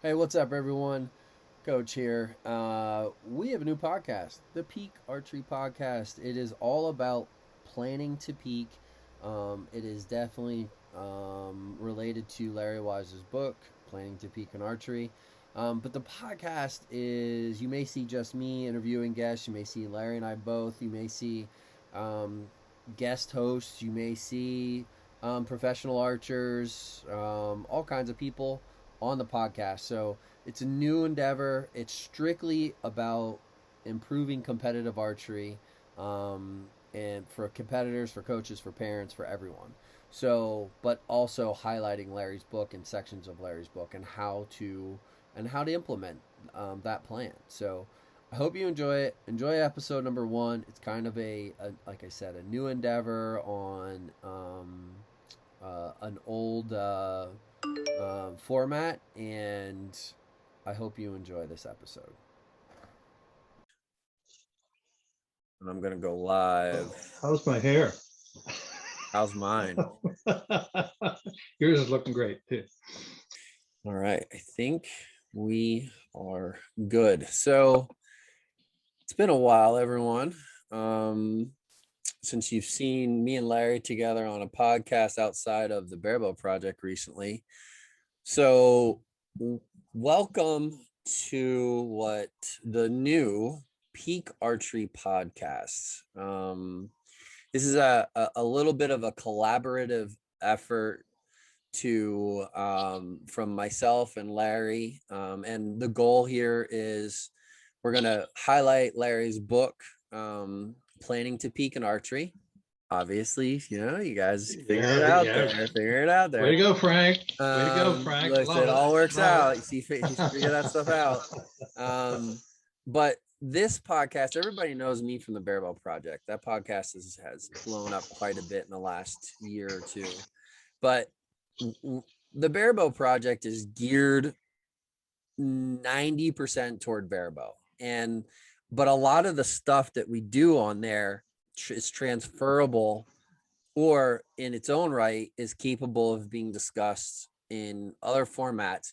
Hey, what's up, everyone? Coach here. We have a new podcast, the Peak Archery Podcast. It is all about planning to peak. It is definitely related to Larry Wise's book, Planning to Peak in Archery. But the podcast is, you may see just me interviewing guests. You may see Larry and I both. You may see um, guest hosts. You may see professional archers, all kinds of people on the podcast. So it's a new endeavor. It's strictly about improving competitive archery, and for competitors, for coaches, for parents, for everyone. So, but also highlighting Larry's book and sections of Larry's book and how to implement that plan. So, I hope you enjoy it. Enjoy episode number one. It's kind of like I said, a new endeavor on an old format, and I hope you enjoy this episode. And I'm gonna go live. How's my hair? How's mine? Yours is looking great too. All right, I think we are good. So it's been a while, everyone. Since you've seen me and Larry together on a podcast outside of the Bearbow Project recently. So welcome to what the new Peak Archery podcast. This is a little bit of a collaborative effort to from myself and Larry, and the goal here is we're going to highlight Larry's book, Planning to Peak in Archery. Obviously, you guys figure it out there. Figure it out there. Way to go, Frank. Way to go, Frank. Look, it all works out. You see, figure that stuff out. But this podcast, everybody knows me from the Bearbow Project. That podcast has blown up quite a bit in the last year or two. But the Bearbow Project is geared 90% toward Bearbow. But a lot of the stuff that we do on there is transferable, or in its own right is capable of being discussed in other formats,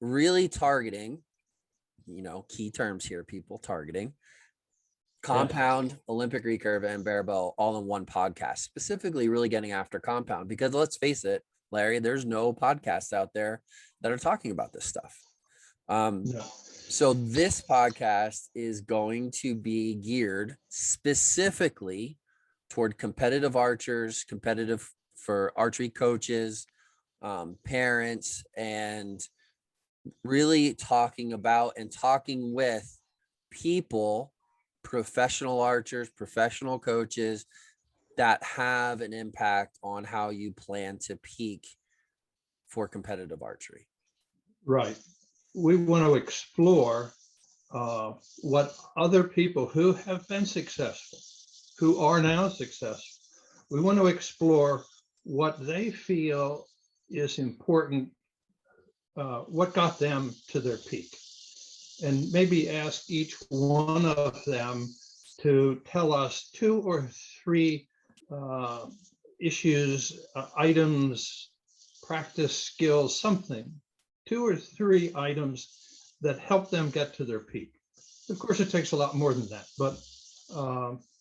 really targeting, key terms here, people, targeting compound, Olympic recurve, and Bearbow all in one podcast, specifically really getting after compound, because let's face it, Larry, there's no podcasts out there that are talking about this stuff. No. So this podcast is going to be geared specifically toward competitive archers, competitive for archery coaches, parents, and really talking about and talking with people, professional archers, professional coaches that have an impact on how you plan to peak for competitive archery. Right. We want to explore what other people who have been successful, who are now successful, we want to explore what they feel is important, what got them to their peak, and maybe ask each one of them to tell us two or three issues, items, practice skills, something, two or three items that help them get to their peak. Of course, it takes a lot more than that, but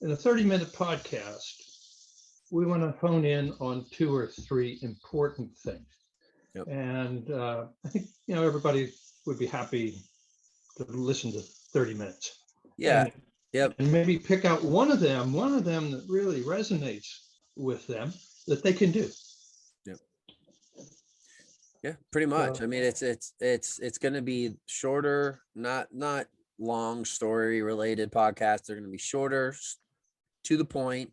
in a 30-minute podcast, we want to hone in on two or three important things. Yep. And I think, everybody would be happy to listen to 30 minutes. Yeah. And, yep. And maybe pick out one of them that really resonates with them that they can do. Yep. Yeah, pretty much. I mean, it's going to be shorter, not long story related podcasts. They're going to be shorter, to the point,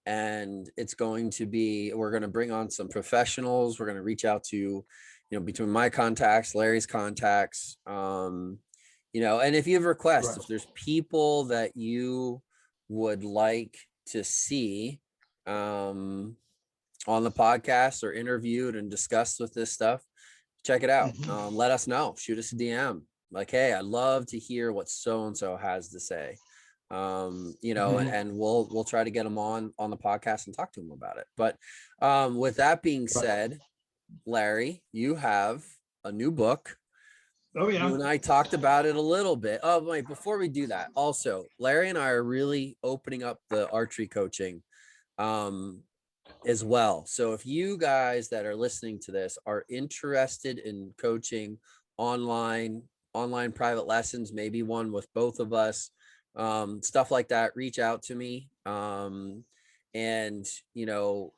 and it's going to be, we're going to bring on some professionals. We're going to reach out to, between my contacts, Larry's contacts, and if you have requests, right, if there's people that you would like to see on the podcast or interviewed and discussed with this stuff, check it out. Mm-hmm. Let us know. Shoot us a DM. Like, hey, I'd love to hear what so-and-so has to say. Mm-hmm. and we'll try to get them on the podcast and talk to them about it. But with that being said, Larry, you have a new book. Oh, You yeah. and I talked about it a little bit. Oh, wait, before we do that, also, Larry and I are really opening up the archery coaching as well. So if you guys that are listening to this are interested in coaching online private lessons, maybe one with both of us, stuff like that, reach out to me. And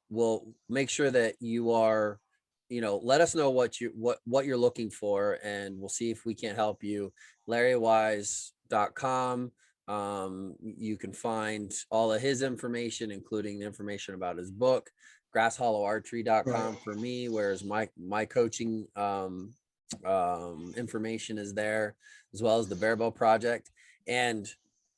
we'll make sure that you are, let us know what you're looking for, and we'll see if we can't help you. LarryWise.com. You can find all of his information, including the information about his book. GrassHollowArchery.com for me, whereas my coaching information is there, as well as the Bearbow Project, and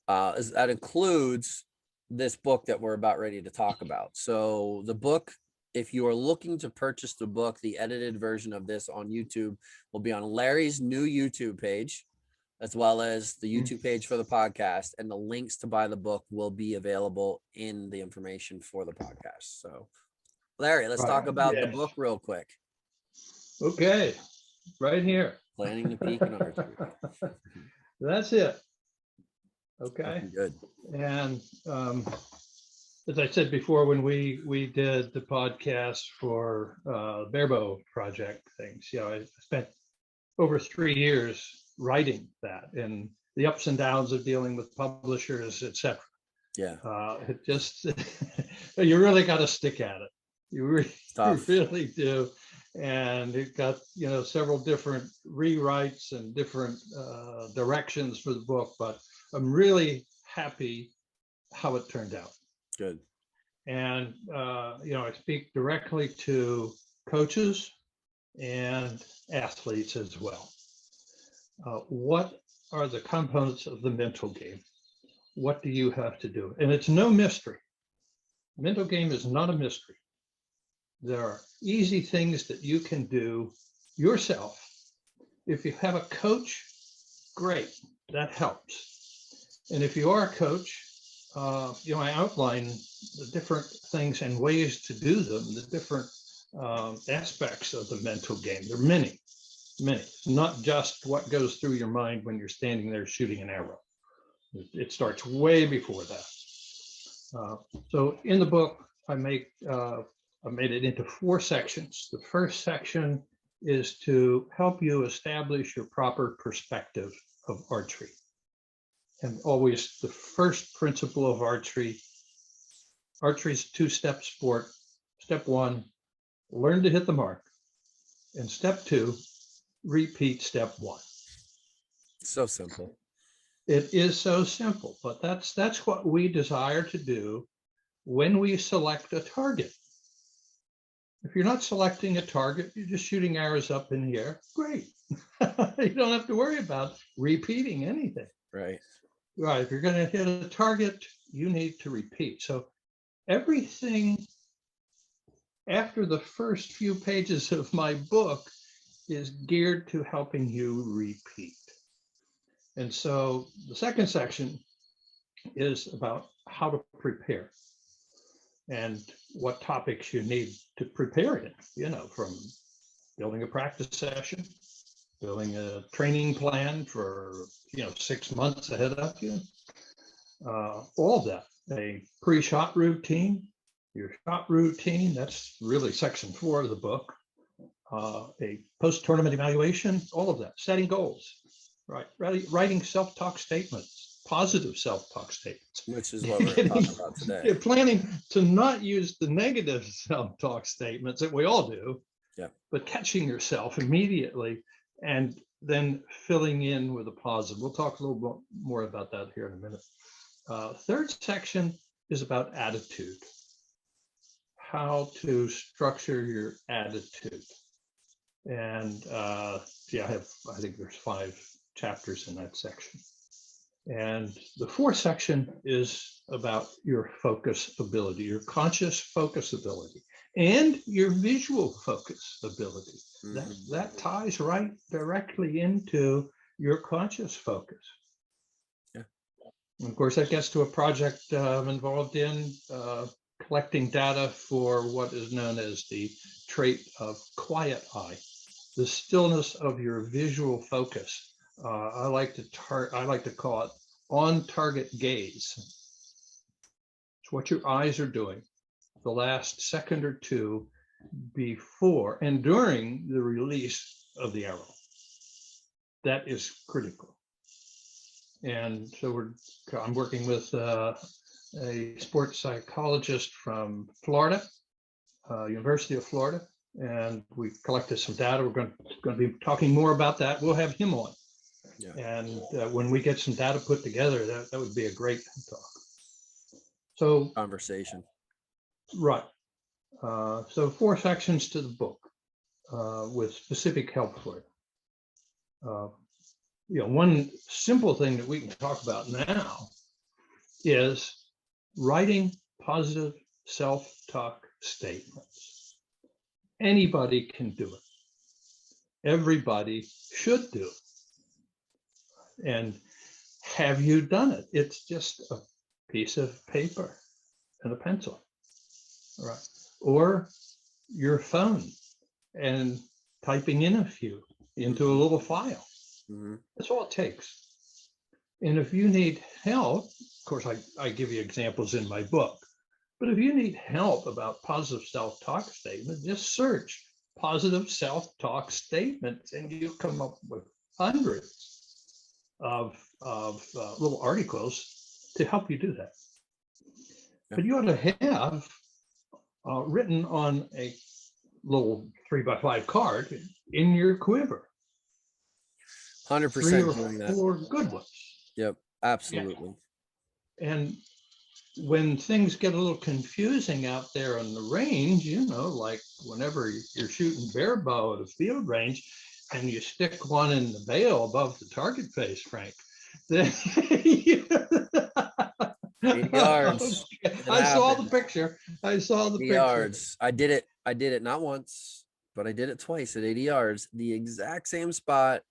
that includes this book that we're about ready to talk about. So the book, if you are looking to purchase the book, the edited version of this on YouTube will be on Larry's new YouTube page, as well as the YouTube page for the podcast, and the links to buy the book will be available in the information for the podcast. So, Larry, let's talk about the book real quick. Okay, right here. Planning to Peak in Archery. That's it. Okay. Good. And as I said before, when we did the podcast for Bearbow Project things, I spent over 3 years writing that, and the ups and downs of dealing with publishers, etc. Yeah. It just you really got to stick at it. You really do. And it got several different rewrites and different directions for the book, but I'm really happy how it turned out. Good. And I speak directly to coaches and athletes as well. What are the components of the mental game? What do you have to do? And it's no mystery. Mental game is not a mystery. There are easy things that you can do yourself. If you have a coach, great, that helps. And if you are a coach, I outline the different things and ways to do them, the different aspects of the mental game. There are many, not just what goes through your mind when you're standing there shooting an arrow. It starts way before that. So in the book, I made it into 4 sections. The first section is to help you establish your proper perspective of archery. And always the first principle of archery is a 2-step sport. Step 1, learn to hit the mark. And step 2, repeat step 1. So simple. It is so simple, but that's what we desire to do when we select a target. If you're not selecting a target, you're just shooting arrows up in the air, great. You don't have to worry about repeating anything. Right. Right. If you're going to hit a target, you need to repeat. So everything after the first few pages of my book is geared to helping you repeat. And so the second section is about how to prepare and what topics you need to prepare in, from building a practice session, building a training plan for 6 months ahead of you, all of that. A pre-shot routine, your shot routine, that's really section 4 of the book. A post-tournament evaluation, all of that. Setting goals, right? Writing self-talk statements, positive self-talk statements. Which is what we're talking about today. You're planning to not use the negative self-talk statements that we all do, but catching yourself immediately and then filling in with a positive. We'll talk a little bit more about that here in a minute. Third section is about attitude, how to structure your attitude. And I think there's 5 chapters in that section. And the 4th section is about your focus ability, your conscious focus ability, and your visual focus ability. That ties right directly into your conscious focus. Yeah. And of course, that gets to a project I'm involved in, collecting data for what is known as the trait of quiet eye. the stillness of your visual focus. I like to call it on target gaze. It's what your eyes are doing the last second or two before and during the release of the arrow. That is critical. And so I'm working with a sports psychologist from Florida, University of Florida, and we collected some data. We're going to be talking more about that. We'll have him on. Yeah. And when we get some data put together, that would be a great talk. So conversation. Right. So 4 sections to the book with specific help for it. One simple thing that we can talk about now is writing positive self-talk statements. Anybody can do it. Everybody should do it. And have you done it? It's just a piece of paper and a pencil, right? Or your phone and typing in a few into a little file. Mm-hmm. That's all it takes. And if you need help, of course, I give you examples in my book, but if you need help about positive self-talk statements, just search positive self-talk statements and you come up with hundreds of little articles to help you do that. Yeah. But you ought to have written on a little 3x5 card in your quiver. 100% doing that. 3 or 4 good ones. Yep, absolutely. Yeah. And when things get a little confusing out there on the range, like whenever you're shooting bear bow at a field range and you stick one in the bale above the target face, Frank, then 80 yards. I saw the picture. 80 yards. I did it not once, but I did it twice at 80 yards. The exact same spot.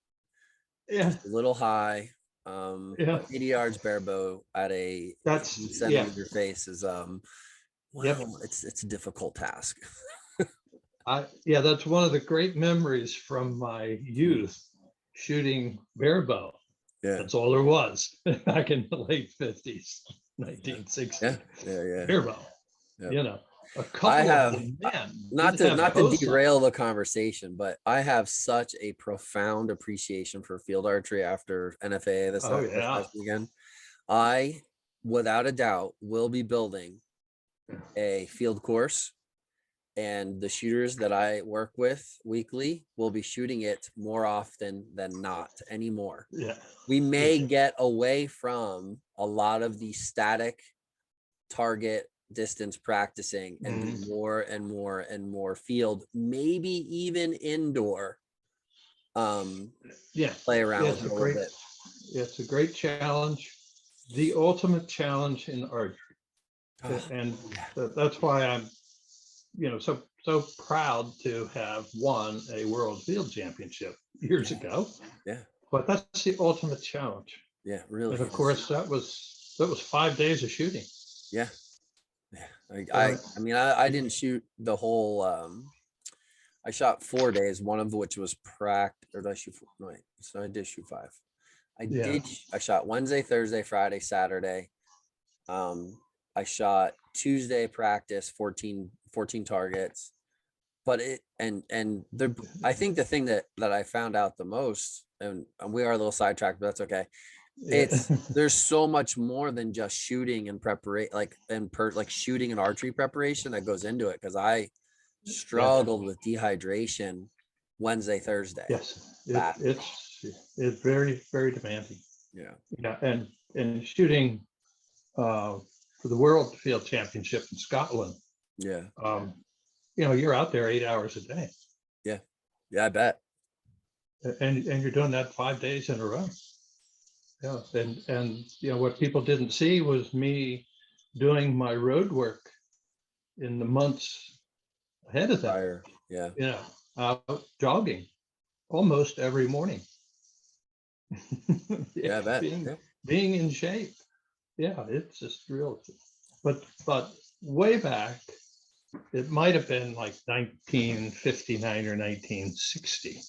Yeah. Just a little high. 80 yards bare bow at a centimeter face is it's a difficult task. That's one of the great memories from my youth, shooting bear bow. Yeah, that's all there was back in the late 50s, 1960. Yeah. Bear bow. Yep. A couple of them, not to derail the conversation, but I have such a profound appreciation for field archery after NFA this weekend. I, without a doubt, will be building a field course, and the shooters that I work with weekly will be shooting it more often than not anymore. Yeah, we may get away from a lot of the static target distance practicing and do more and more and more field, maybe even indoor play around with a little bit. It's a great challenge, the ultimate challenge in archery. And that's why I'm so proud to have won a world field championship years ago. But that's the ultimate challenge. Really. And of course that was 5 days of shooting. I didn't shoot the whole I shot 4 days, one of which was practice, or did I shoot 4? No, so I did shoot 5. I shot Wednesday, Thursday, Friday, Saturday. I shot Tuesday practice, 14 targets. But I think the thing that I found out the most, and we are a little sidetracked, but that's okay. There's so much more than just shooting and preparation, like shooting and archery preparation that goes into it, because I struggled with dehydration Wednesday, Thursday. It's very, very demanding. And shooting for the world field championship in Scotland, you're out there 8 hours a day. I bet. And you're doing that 5 days in a row. And what people didn't see was me doing my road work in the months ahead of that. Out jogging almost every morning. I bet. Being in shape. It's just real. But way back, It might have been like 1959 or 1960.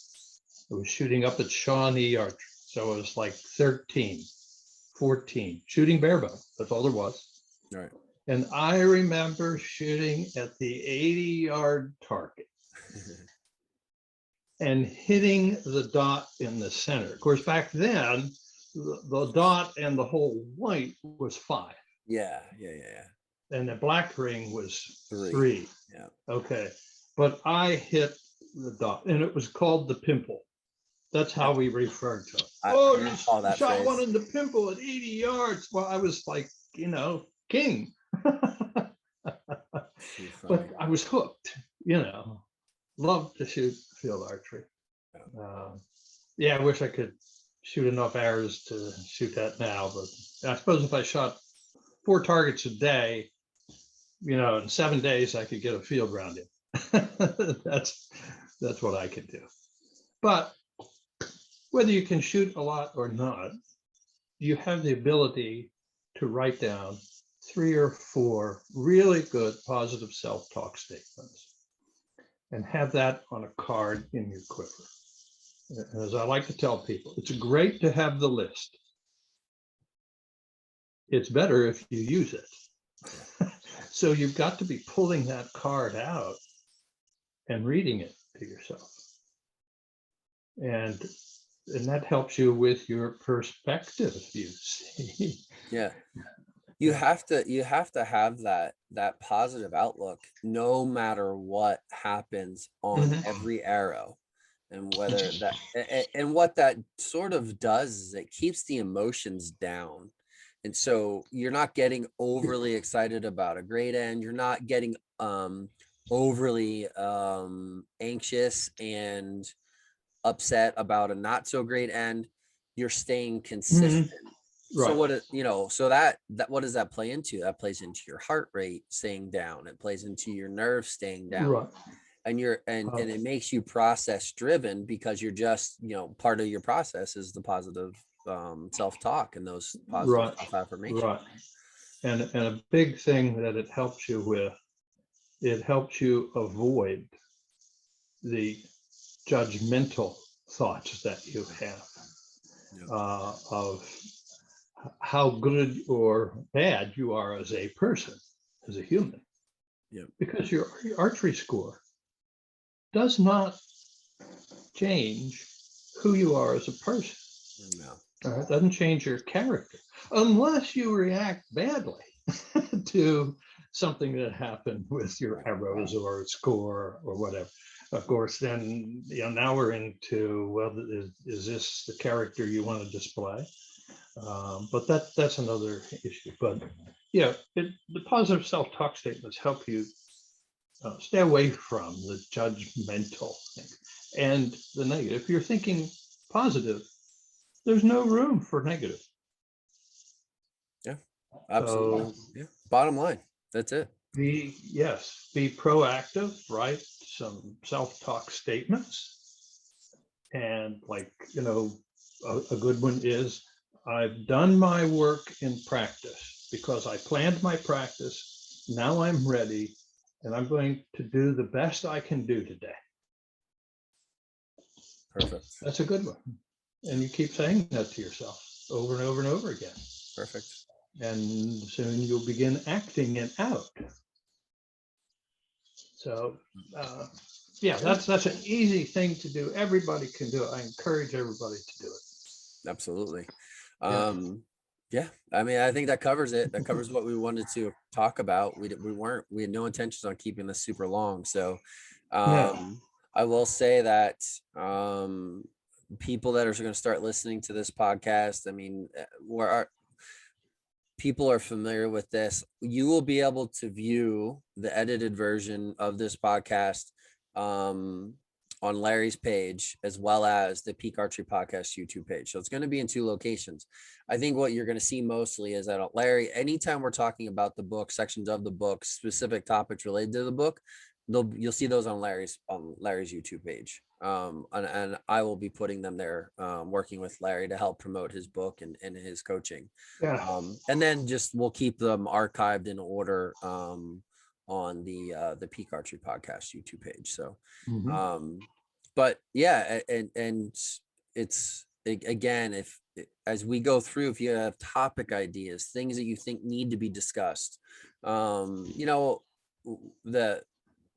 I was shooting up at Shawnee Archery. So it was like 13, 14, shooting barebow. That's all there was. All right. And I remember shooting at the 80-yard target and hitting the dot in the center. Of course, back then, the dot and the whole white was 5. Yeah. And the black ring was 3. 3. Yeah. Okay. But I hit the dot, and it was called the pimple. That's how we referred to it. You shot phrase. One in the pimple at 80 yards. Well, I was like, king. But I was hooked, loved to shoot field archery. I wish I could shoot enough arrows to shoot that now, but I suppose if I shot 4 targets a day, in 7 days, I could get a field round in. That's what I could do. But whether you can shoot a lot or not, you have the ability to write down 3 or 4 really good positive self-talk statements and have that on a card in your quiver. As I like to tell people, it's great to have the list. It's better if you use it. So you've got to be pulling that card out and reading it to yourself. And that helps you with your perspective, you see. Yeah. You have to have that positive outlook no matter what happens on every arrow. And whether that and what that sort of does is it keeps the emotions down. And so you're not getting overly excited about a great end. You're not getting overly anxious and upset about a not so great end. You're staying consistent. Right. So what does that play into? That plays into your heart rate staying down. It plays into your nerves staying down. Right. And and it makes you process driven because you're just, part of your process is the positive self-talk and those positive self-affirmations. Right. And a big thing that it helps you with, it helps you avoid the judgmental thoughts that you have of how good or bad you are as a person, as a human. Yeah. Because your archery score does not change who you are as a person. No. It doesn't change your character unless you react badly to something that happened with your arrows or score or whatever. Of course, then now we're into, well, is this the character you want to display? But that's another issue. But the positive self-talk statements help you stay away from the judgmental thing and the negative. If you're thinking positive, there's no room for negative. Yeah, absolutely. Bottom line, that's it. Be proactive, write some self-talk statements. And a good one is, I've done my work in practice because I planned my practice. Now I'm ready and I'm going to do the best I can do today. Perfect. That's a good one. And you keep saying that to yourself over and over and over again. Perfect. And soon you'll begin acting it out. So, that's an easy thing to do. Everybody can do it. I encourage everybody to do it. Absolutely. I mean, I think that covers it. That covers what we wanted to talk about. We had no intentions on keeping this super long. So, I will say that people that are going to start listening to this podcast, I mean, people are familiar with this. You will be able to view the edited version of this podcast on Larry's page, as well as the Peak Archery Podcast YouTube page. So it's going to be in 2 locations. I think what you're going to see mostly is that Larry, anytime we're talking about the book, sections of the book, specific topics related to the book, you'll see those on Larry's YouTube page. And I will be putting them there, working with Larry to help promote his book and his coaching. And then we'll keep them archived in order on the Peak Archery Podcast YouTube page. So, Mhm. but yeah, and it's again, if as we go through, if you have topic ideas, things that you think need to be discussed, you know, that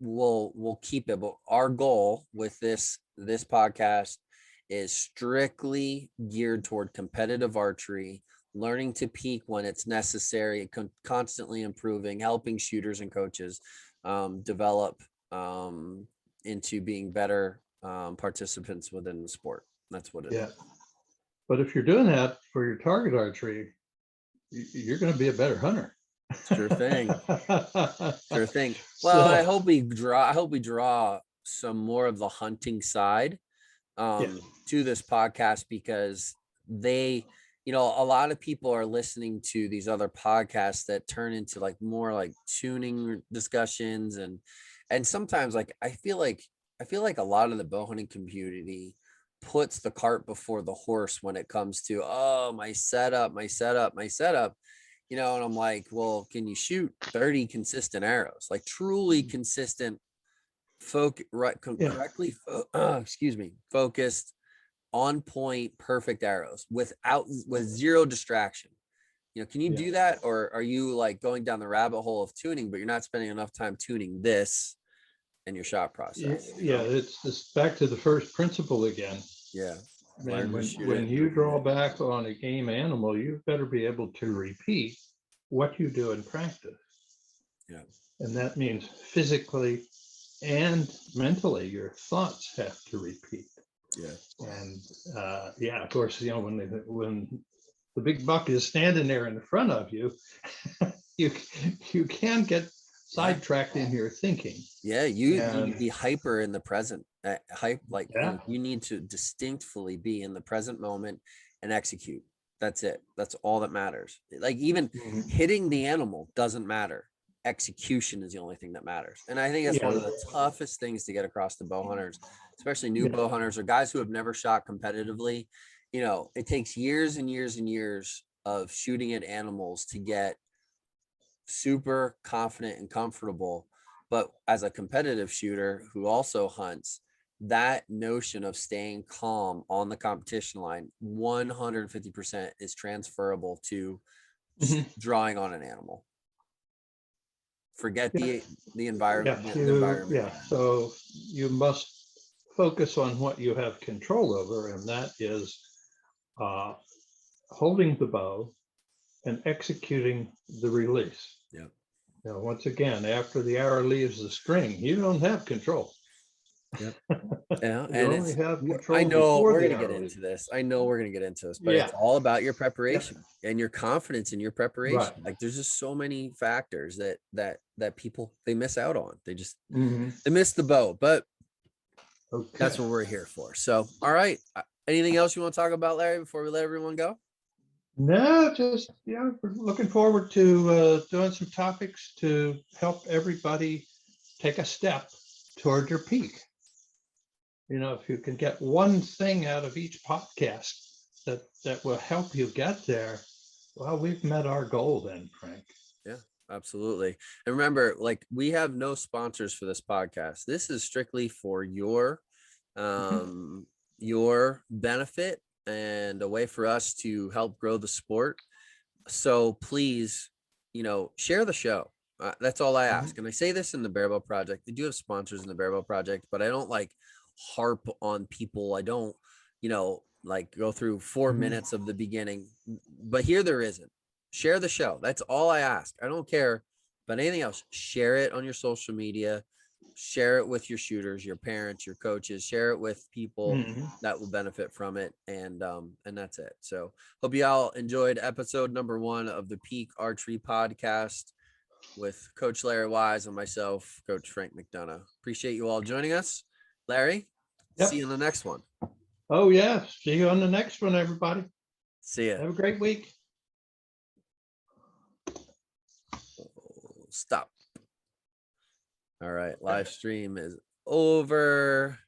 we'll keep it. But our goal with this podcast is strictly geared toward competitive archery, learning to peak when it's necessary, constantly improving, helping shooters and coaches develop into being better participants within the sport. That's what it Yeah. is. But if you're doing that for your target archery, you're going to be a better hunter. Sure thing. Sure thing. Well, So, I hope we draw some more of the hunting side yeah, to this podcast, because they, a lot of people are listening to these other podcasts that turn into like more like tuning discussions, and sometimes like I feel like a lot of the bow hunting community puts the cart before the horse when it comes to, oh, my setup, and I'm like, well, can you shoot 30 consistent arrows, like truly consistent, yeah, correctly excuse me, focused, on point, perfect arrows with zero distraction? Can you yeah, do that, or are you like going down the rabbit hole of tuning, but you're not spending enough time tuning this in your shot process? yeah. It's back to the first principle again. Yeah, Man, learn to shoot when it and you repeat draw it. back on a game animal, you better be able to repeat what you do in practice. Yeah, And that means physically and mentally, your thoughts have to repeat. yeah, And yeah, of course, when the big buck is standing there in the front of you, you you can get yeah, sidetracked in your thinking. yeah. You need to And be hyper in the present. yeah, You need to distinctly be in the present moment and execute. That's it. That's all that matters. Like, even mhm, hitting the animal doesn't matter. Execution is the only thing that matters. And I think that's one yeah, of the toughest things to get across to bow hunters, especially new yeah, bow hunters or guys who have never shot competitively. It takes years and years and years of shooting at animals to get super confident and comfortable. But as a competitive shooter who also hunts, that notion of staying calm on the competition line 150% is transferable to mhm, drawing on an animal. Forget yeah, the yeah. environment, the environment. Yeah. So you must focus on what you have control over, and that is uh, holding the bow and executing the release. Yeah. Now, once again, after the arrow leaves the string, you don't have control. Yep. Yeah. You And only have I control know before we're the going to get arrow leaves. into this. I know we're going to get into this, but Yeah, it's all about your yeah, preparation and your confidence in your right. preparation. Like, there's just so many factors that people, they miss out on. Mhm. They miss the boat, but Okay. that's what we're here for. So, all right. Anything else you want to talk about, Larry, before we let everyone go? No, just yeah, we're looking forward to doing some topics to help everybody take a step toward their peak. If you can get one thing out of each podcast that will help you get there, well, we've met our goal then, Frank. Yeah, absolutely. And remember, like, we have no sponsors for this podcast. This is strictly for your benefit and a way for us to help grow the sport. So please, share the show. That's all I ask. And I say this in the Bearable Project. They do have sponsors in the Bearable Project, but I don't like harp on people. I don't, like go through 4 minutes of the beginning. But here there isn't. Share the show. That's all I ask. I don't care about anything else. Share it on your social media. Share it with your shooters, your parents, your coaches. Share it with people Mhm. that will benefit from it. And that's it. So hope you all enjoyed episode number 1 of the Peak Archery Podcast with Coach Larry Wise and myself, Coach Frank McDonough. Appreciate you all joining us. Larry, see Yep. you in the next one. Oh, yeah. See you on the next one, everybody. See ya. Have a great week. Stop. All right. Live stream is over.